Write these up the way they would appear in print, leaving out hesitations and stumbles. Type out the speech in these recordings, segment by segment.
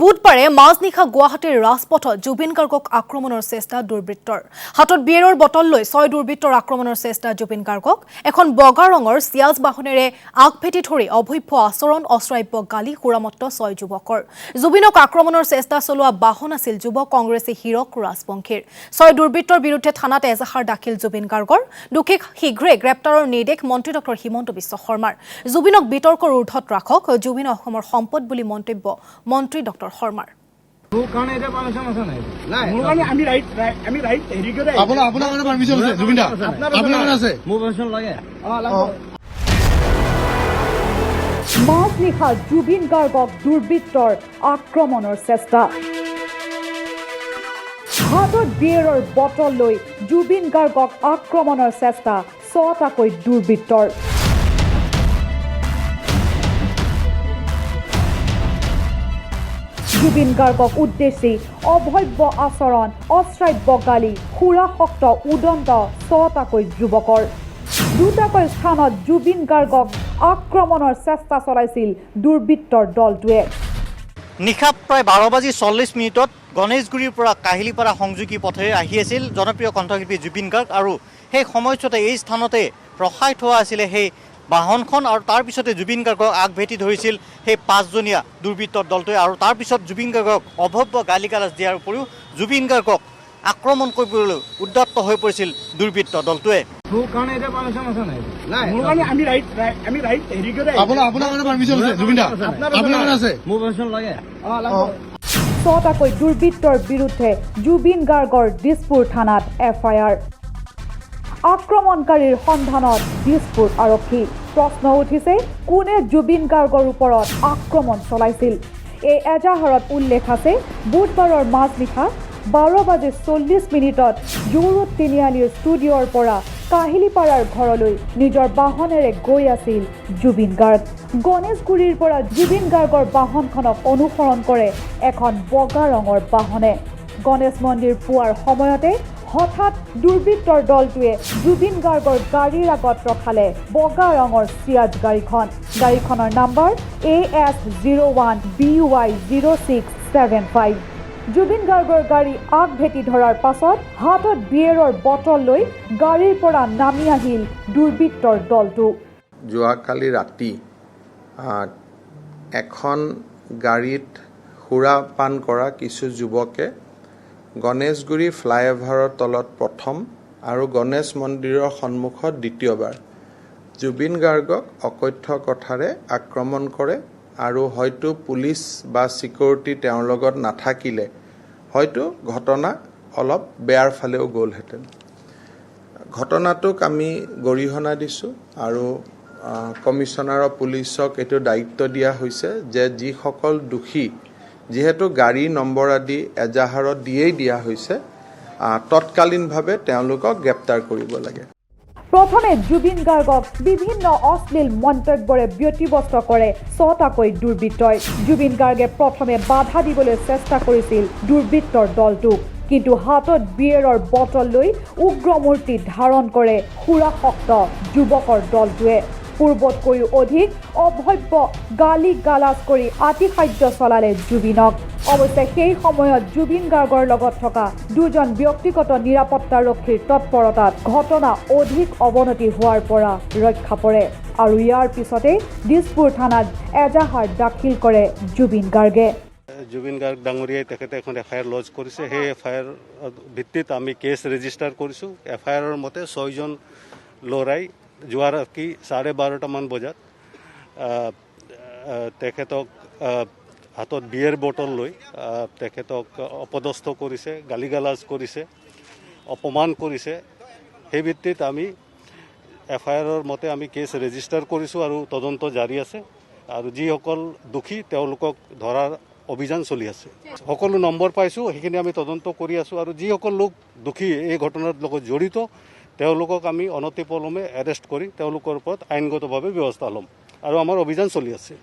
বুধবাৰে মাজনিশা গুৱাহাটীৰ ৰাজপথত জুবিন গাৰ্গক আক্ৰমণৰ চেষ্টা দুৰ্বৃত্তৰ হাতত বিয়েৰৰ বটল লৈ 6 দুৰ্বৃত্তৰ আক্ৰমণৰ চেষ্টা জুবিন গাৰ্গক এখন বগা ৰঙৰ চিয়াজ বাহনেৰে আগভেটি ধৰি অভব্য আচৰণ অশ্ৰাব্য গালি সুৰামত্ত 6 যুৱকৰ জুবিনক আক্ৰমণৰ চেষ্টা চলোৱা বাহন আছিল যুৱ কংগ্ৰেছী হিৰক ৰাজবংশীৰ 6 দুৰ্বৃত্তৰ বিৰুদ্ধে থানাত এজাহাৰ দাখিল জুবিন গাৰ্গৰ দুখিক শীঘ্ৰে গ্ৰেপ্তাৰৰ নিৰ্দেশ মন্ত্ৰী ডক্টৰ হিমন্ত বিশ্ব শৰ্মাৰ জুবিনক বিতৰ্কৰ ঊৰ্ধত ৰাখক জুবিন অসমৰ সম্পদ বুলি মন্তব্য মন্ত্ৰী ডক্টৰ শৰ্মাৰ মাজনিশা জুবিন গাৰ্গক দুৰ্বৃত্তৰ আক্ৰমণৰ চেষ্টা হাতত বিয়েৰৰ বটল লৈ জুবিন গাৰ্গক আক্ৰমণৰ চেষ্টা 6টাকৈ দুৰ্বৃত্তৰ জুবিন গাৰ্গক উদ্দেশ্যি অভব্য আচৰণ অশ্ৰাব্য গালি সুৰাসক্ত উদন্ত 6টাকৈ যুৱকৰ দুটাকৈ স্থানত জুবিন গাৰ্গক আক্ৰমণৰ চেষ্টা চলাইছিল দুৰ্বৃত্তৰ দলটোৱে নিশা প্ৰায় 12:40 গণেশগুৰিৰ পৰা কাহিলীপাৰা সংযোগী পথেৰে আহি আছিল জনপ্ৰিয় কণ্ঠশিল্পী জুবিন গাৰ্গ আৰু সেই সময়ছোৱাতে এই স্থানতে ৰখাই থোৱা আছিল সেই বাহনখন আৰু তাৰ পিছতে জুবিন গাৰ্গক আগভেটি ধৰিছিল সেই 5জনীয়া দুৰ্বৃত্তৰ দলটোৱে আৰু তাৰ পিছত জুবিন গাৰ্গক অভব্য গালি গালাজ দিয়াৰ উপৰিও জুবিন গাৰ্গক আক্ৰমণ কৰিবলৈ উদ্যত হৈ পৰিছিল দুৰ্বৃত্ত দলটোৱে ছটাকৈ দুৰ্বৃত্তৰ বিৰুদ্ধে জুবিন গাৰ্গৰ দিছপুৰ থানাত FIR আক্ৰমণকাৰীৰ সন্ধানত দিছপুৰ আৰক্ষী প্ৰশ্ন উঠিছে কোনে জুবিন গাৰ্গৰ ওপৰত আক্ৰমণ চলাইছিল এই এজাহাৰত উল্লেখ আছে বুধবাৰৰ মাজনিশা 12:40 জুৰুড তিনিআলিৰ ষ্টুডিঅ'ৰ পৰা কাহিলীপাৰাৰ ঘৰলৈ নিজৰ বাহনেৰে গৈ আছিল জুবিন গাৰ্গ গণেশগুৰিৰ পৰা জুবিন গাৰ্গৰ বাহনখনক অনুসৰণ কৰে এখন বগা ৰঙৰ বাহনে গণেশ মন্দিৰ পোৱাৰ সময়তে হঠাৎ দুৰ্বৃত্তৰ দলটোৱে জুবিন গাৰ্গৰ গাড়ীৰ আগত ৰখালে বগা ৰঙৰ চিয়াজ গাড়ীখনৰ নম্বৰ AS01 BY 0675 জুবিন গাৰ্গৰ গাড়ী আগভেটি ধৰাৰ পাছত হাতত বিয়েৰৰ বটল লৈ গাড়ীৰ পৰা নামি আহিল দুৰ্বৃত্তৰ দলটো যোৱাকালি ৰাতি এখন গাড়ীত সুৰাপান কৰা কিছু যুৱকে গণেশগুৰি ফ্লাইঅভাৰৰ তলত প্ৰথম আৰু গণেশ মন্দিৰৰ সন্মুখত দ্বিতীয়বাৰ জুবিন গাৰ্গক অকথ্য কথাৰে আক্ৰমণ কৰে আৰু হয়তো পুলিচ বা সিকিউৰিটি তেওঁৰ লগত নাথাকিলে হয়তো ঘটনা অলপ বেয়াৰ ফালেও গ'লহেঁতেন ঘটনাটোক আমি গৰিহণা দিছোঁ আৰু কমিশনাৰ অফ পুলিচক এইটো দায়িত্ব দিয়া হৈছে যে যিসকল দোষী যেহেতু গাড়ী নম্বৰ আদি এজাহাৰত দিয়েই দিয়া হৈছে তৎকালীনভাৱে তেওঁলোকক গ্ৰেপ্তাৰ কৰিব লাগে প্ৰথমে জুবিন গাৰ্গক বিভিন্ন অশ্লীল মন্তব্যৰে ব্যতিব্যস্ত কৰে 6টাকৈ দুৰ্বৃত্তই জুবিন গাৰ্গে প্ৰথমে বাধা দিবলৈ চেষ্টা কৰিছিল দুৰ্বৃত্তৰ দলটোক কিন্তু হাতত বিয়েৰৰ বটল লৈ উগ্ৰমূৰ্তি ধাৰণ কৰে সুৰাসক্ত যুৱকৰ দলটোৱে পূৰ্বতকৈও অধিক অভব্য গালি গালাজ কৰি আতিশায্য চলালে জুবিনক অৱশ্যে সেই সময়ত জুবিন গাৰ্গৰ লগত থকা দুজন ব্যক্তিগত নিৰাপত্তাৰক্ষীৰ তৎপৰতাত ঘটনা অধিক অৱনতি হোৱাৰ পৰা ৰক্ষা পৰে আৰু ইয়াৰ পিছতে দিছপুৰ থানাত এজাহাৰ দাখিল কৰে জুবিন গাৰ্গে জুবিন গাৰ্গ ডাঙৰীয়াই তেখেতে এখন FIR লজ কৰিছে সেই FIR ভিত্তিত আমি কেছ ৰেজিষ্টাৰ কৰিছোঁ FIRৰ মতে 6জন ল'ৰাই যোৱা ৰাতি 12:30মান বজাত তেখেতক হাতত বিয়েৰ বটল লৈ তেখেতক অপদস্থ কৰিছে গালি গালাজ কৰিছে অপমান কৰিছে সেই ভিত্তিত আমি FIRৰ মতে আমি কেছ ৰেজিষ্টাৰ কৰিছোঁ আৰু তদন্ত জাৰি আছে আৰু যিসকল দোষী তেওঁলোকক ধৰাৰ অভিযান চলি আছে সকলো নম্বৰ পাইছোঁ সেইখিনি আমি তদন্ত কৰি আছোঁ আৰু যিসকল লোক দোষী এই ঘটনাৰ লগত জড়িত তেওঁলোকক আমি অনতিপলমে এৰেষ্ট কৰি তেওঁলোকৰ ওপৰত আইনগতভাৱে ব্যৱস্থা ল'ম আৰু আমাৰ অভিযান চলি আছে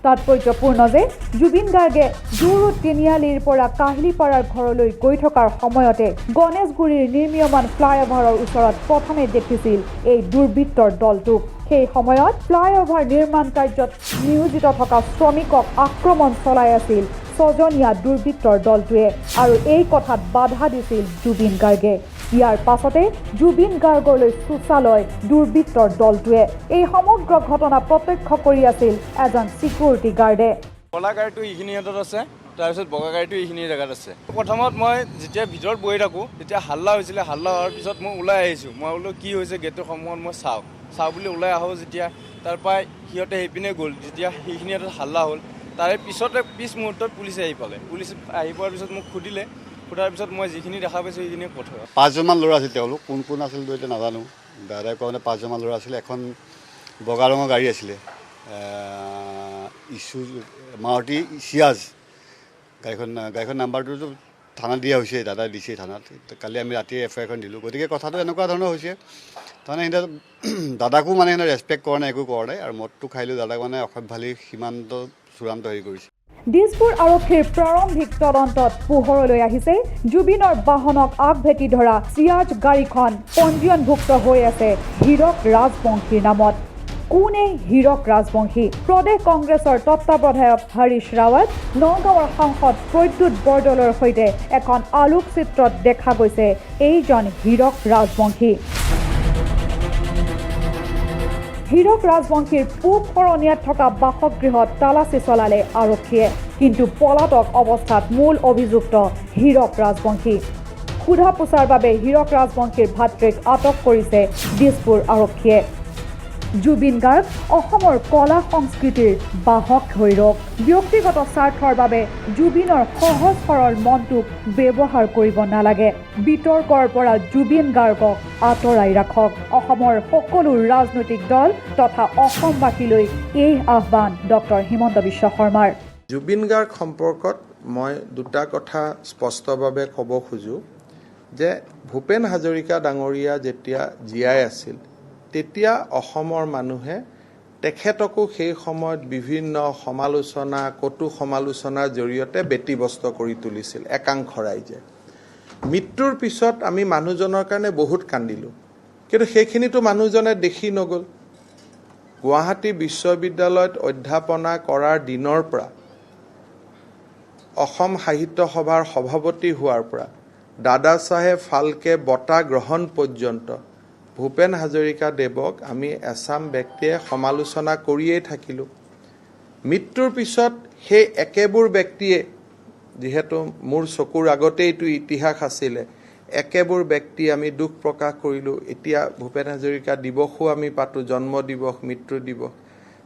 তাৎপৰ্যপূৰ্ণ যে জুবিন গাৰ্গে জুৰুড তিনিআলিৰ পৰা কাহিলীপাৰাৰ ঘৰলৈ গৈ থকাৰ সময়তে গণেশগুৰিৰ নিৰ্মীয়মান ফ্লাইঅভাৰৰ ওচৰত প্ৰথমে দেখিছিল এই দুৰ্বৃত্তৰ দলটোক সেই সময়ত ফ্লাইঅভাৰ নিৰ্মাণ কাৰ্যত নিয়োজিত থকা শ্ৰমিকক আক্ৰমণ চলাই আছিল ছজনীয়া দুৰ্বৃত্তৰ দলটোৱে আৰু এই কথাত বাধা দিছিল জুবিন গাৰ্গে। ইয়াৰ পাছতে জুবিন গাৰ্গলৈ শৌচালয় দুৰ্বৃত্তৰ দলটোৱে। এই সমগ্ৰ ঘটনা প্ৰত্যক্ষ কৰি আছিল এজন চিকিউৰিটি গাৰ্ডে। কলা গাড়ীটো এইখিনি হাতত আছে, তাৰপিছত বগা গাড়ীটো এইখিনি জেগাত আছে। প্ৰথমত মই যেতিয়া ভিতৰত বহি থাকোঁ তেতিয়া হাল্লা হৈছিলে। হাল্লা হোৱাৰ পিছত মই ওলাই আহিছোঁ। মই বোলো কি হৈছে গেটৰ সন্মুখত মই চাওঁ বুলি ওলাই আহোঁ যেতিয়া, তাৰপৰা সিহঁতে সেইপিনে গ'ল। যেতিয়া সেইখিনি হাতত হাল্লা হ'ল, তাৰে পিছতে পিছ মুহূৰ্তত পুলিচে আহি পালে। পুলিচ আহি পোৱাৰ পিছত মোক সুধিলে, সোধাৰ পিছত মই যিখিনি দেখা পাইছোঁ সেইখিনি কথা। 5জনমান ল'ৰা আছিল, তেওঁলোক কোন আছিল এতিয়া নাজানো। দাদাই কোৱা মানে 5জনমান ল'ৰা আছিলে। এখন বগা ৰঙৰ গাড়ী আছিলে, মাৰুতি চিয়াজ গাড়ীখন নাম্বাৰটোতো থানাত দিয়া হৈছে, দাদাই দিছে থানাত। কালি আমি ৰাতি FIR এখন দিলোঁ। গতিকে কথাটো এনেকুৱা ধৰণৰ হৈছে, তাৰমানে সিহঁতে দাদাকো মানে সিহঁতে ৰেচপেক্ট কৰা নাই, একো কৰা নাই। আৰু মদটো খাই লৈ দাদাক মানে অসভ্যালি সীমান্ত চূড়ান্ত হেৰি কৰিছে। দিছপুৰ আৰক্ষীৰ প্ৰাৰম্ভিক তদন্তত পোহৰলৈ আহিছে জুবিনৰ বাহনক আগভেটি ধৰা চিয়াজ গাড়ীখন পঞ্জীয়নভুক্ত হৈ আছে হীৰক ৰাজবংশীৰ নামত। কোন এই হীৰক ৰাজবংশী? প্ৰদেশ কংগ্ৰেছৰ তত্ত্বাৱধায়ক হৰীশ ৰাৱত, নগাঁৱৰ সাংসদ প্ৰদ্যুৎ বৰদলৈৰ সৈতে এখন আলোকচিত্ৰত দেখা গৈছে এইজন হীৰক ৰাজবংশী। হীৰক ৰাজবংশীৰ পূব শৰণীয়াত থকা বাসগৃহত তালাচী চলালে আৰক্ষীয়ে, কিন্তু পলাতক অৱস্থাত মূল অভিযুক্ত হীৰক ৰাজবংশী। সোধা পোছাৰ বাবে হীৰক ৰাজবংশীৰ ভাতৃক আটক কৰিছে দিছপুৰ আৰক্ষীয়ে। জুবিন গাৰ্গ অসমৰ কলা সংস্কৃতিৰ বাহক হৈৰক। ব্যক্তিগত স্বাৰ্থৰ বাবে জুবিনৰ সহজ সৰল মনটোক ব্যৱহাৰ কৰিব নালাগে। বিতৰ্কৰ পৰা জুবিন গাৰ্গক আঁতৰাই ৰাখক। অসমৰ সকলো ৰাজনৈতিক দল তথা অসমবাসীলৈ এই আহ্বান ডক্টৰ হিমন্ত বিশ্ব শৰ্মাৰ। জুবিন গাৰ্গ সম্পৰ্কত মই দুটা কথা স্পষ্টভাৱে ক'ব খোজোঁ যে ভূপেন হাজৰিকা ডাঙৰীয়া যেতিয়া জীয়াই আছিল, তেতিয়া অসমৰ মানুহে তেখেতকো সেই সময়ত বিভিন্ন সমালোচনা, কটু সমালোচনাৰ জৰিয়তে ব্যতিব্যস্ত কৰি তুলিছিল একাংশ ৰাইজে। মৃত্যুৰ পিছত আমি মানুহজনৰ কাৰণে বহুত কান্দিলোঁ, কিন্তু সেইখিনিতো মানুহজনে দেখি নগ'ল। গুৱাহাটী বিশ্ববিদ্যালয়ত অধ্যাপনা কৰাৰ দিনৰ পৰা, অসম সাহিত্য সভাৰ সভাপতি হোৱাৰ পৰা, দাদা চাহেব ফাল্কে বঁটা গ্ৰহণ পৰ্যন্ত ভূপেন হাজৰিকা দেৱক আমি এছাম ব্যক্তিয়ে সমালোচনা কৰিয়েই থাকিলোঁ। মৃত্যুৰ পিছত সেই একেবোৰ ব্যক্তিয়ে, যিহেতু মোৰ চকুৰ আগতেই এইটো ইতিহাস আছিলে, একেবোৰ ব্যক্তি আমি দুখ প্ৰকাশ কৰিলোঁ। এতিয়া ভূপেন হাজৰিকা দিৱসো আমি পাতোঁ, জন্ম দিৱস, মৃত্যু দিৱস।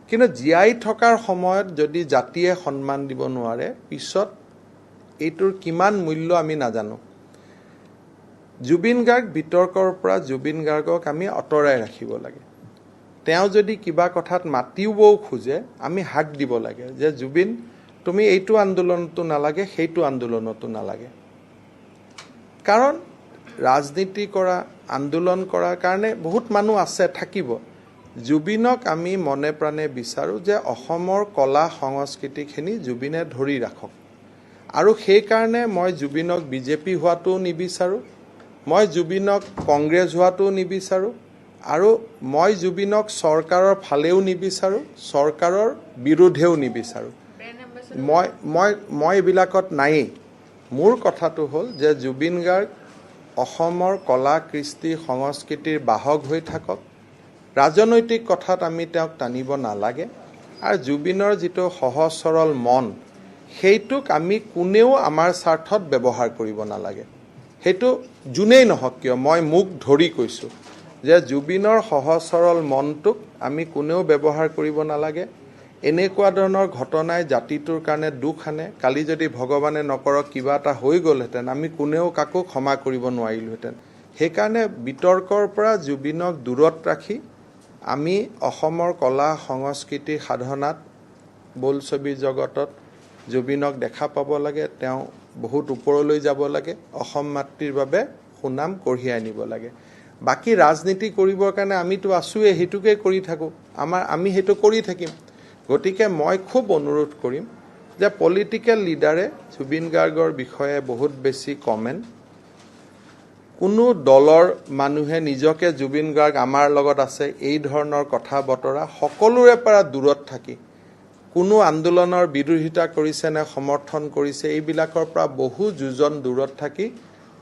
কিন্তু জীয়াই থকাৰ সময়ত যদি জাতিয়ে সন্মান দিব নোৱাৰে, পিছত এইটোৰ কিমান মূল্য আমি নাজানো। জুবিন গাৰ্গ বিতৰ্কৰ পৰা জুবিন গাৰ্গক আমি আঁতৰাই ৰাখিব লাগে। তেওঁ যদি কিবা কথাত মাতিবও খোজে, আমি হাক দিব লাগে যে জুবিন, তুমি এইটো আন্দোলনতো নালাগে, সেইটো আন্দোলনতো নালাগে। কাৰণ ৰাজনীতি কৰা, আন্দোলন কৰাৰ কাৰণে বহুত মানুহ আছে, থাকিব। জুবিনক আমি মনে প্ৰাণে বিচাৰোঁ যে অসমৰ কলা সংস্কৃতিখিনি জুবিনে ধৰি ৰাখক। আৰু সেইকাৰণে মই জুবিনক বিজেপি হোৱাটোও নিবিচাৰোঁ, মই জুবিনক কংগ্ৰেছ হোৱাটোও নিবিচাৰোঁ, আৰু মই জুবিনক চৰকাৰৰ ফালেও নিবিচাৰোঁ, চৰকাৰৰ বিৰুদ্ধেও নিবিচাৰোঁ। মই এইবিলাকত নায়েই। মোৰ কথাটো হ'ল যে জুবিন গাৰ্গ অসমৰ কলা কৃষ্টি সংস্কৃতিৰ বাহক হৈ থাকক। ৰাজনৈতিক কথাত আমি তেওঁক টানিব নালাগে। আৰু জুবিনৰ যিটো সহজ সৰল মন, সেইটোক আমি কোনেও আমাৰ স্বাৰ্থত ব্যৱহাৰ কৰিব নালাগে। সেইটো যোনেই নহওক কিয়, মই মুখ ধৰি কৈছোঁ যে জুবিনৰ সহজ সৰল মনটোক আমি কোনেও ব্যৱহাৰ কৰিব নালাগে। এনেকুৱা ধৰণৰ ঘটনাই জাতিটোৰ কাৰণে দুখ আনে। কালি যদি ভগৱানে নকৰক কিবা এটা হৈ গ'লহেঁতেন, আমি কোনেও কাকো ক্ষমা কৰিব নোৱাৰিলোহেঁতেন। সেইকাৰণে বিতৰ্কৰ পৰা জুবিনক দূৰত ৰাখি আমি অসমৰ কলা সংস্কৃতি সাধনাত, বোলছবি জগতত জুবিনক দেখা পাব লাগে। তেওঁ বহুত ওপৰলৈ যাব লাগে, অসম মাতৃৰ বাবে সুনাম কঢ়িয়াই আনিব লাগে। বাকী ৰাজনীতি কৰিবৰ কাৰণে আমিতো আছোঁৱেই, সেইটোকে কৰি থাকোঁ, আমি সেইটো কৰি থাকিম। গতিকে মই খুব অনুৰোধ কৰিম যে পলিটিকেল লিডাৰে জুবিন গাৰ্গৰ বিষয়ে বহুত বেছি কমেণ্ট, কোনো দলৰ মানুহে নিজকে জুবিন গাৰ্গ আমাৰ লগত আছে এই ধৰণৰ কথা বতৰা সকলোৰে পৰা দূৰত থাকি কোনো আন্দোলনৰ বিৰোধিতা কৰিছে নে সমৰ্থন কৰিছে এইবিলাকৰ পৰা বহু যোজন দূৰত থাকি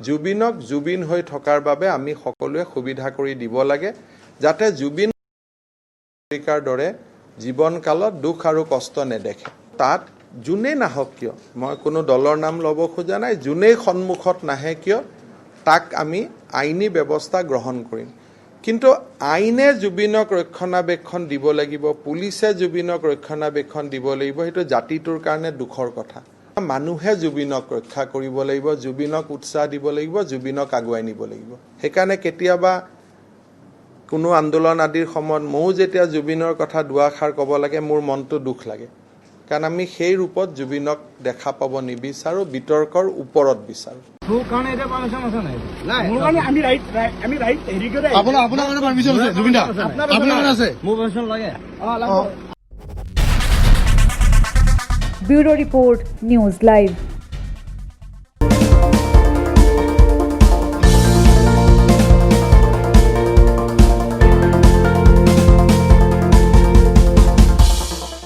জুবিনক জুবিন হৈ থকাৰ বাবে আমি সকলোৱে সুবিধা কৰি দিব লাগে যাতে জুবিন দৰে জীৱনকালত দুখ আৰু কষ্ট নেদেখে তাত যোনে নাহক কিয় মই কোনো দলৰ নাম ল'ব খোজা নাই যোনেই সন্মুখত নাহে কিয় তাক আমি আইনী ব্যৱস্থা গ্ৰহণ কৰিম কিন্তু আইনে জুবিনক ৰক্ষণাবেক্ষণ দিব লাগিব পুলিচে জুবিনক ৰক্ষণাবেক্ষণ দিব লাগিব সেইটো জাতিটোৰ কাৰণে দুখৰ কথা মানুহে জুবিনক ৰক্ষা কৰিব লাগিব জুবিনক উৎসাহ দিব লাগিব জুবিনক আগুৱাই নিব লাগিব সেইকাৰণে কেতিয়াবা কোনো আন্দোলন আদিৰ সময়ত ময়ো যেতিয়া জুবিনৰ কথা দুআষাৰ ক'ব লাগে মোৰ মনটো দুখ লাগে কাৰণ আমি সেই ৰূপত জুবিনক দেখা পাব নিবিচাৰোঁ বিতৰ্কৰ ওপৰত বিচাৰোঁ ব্যুৰো ৰিপৰ্ট নিউজ লাইভ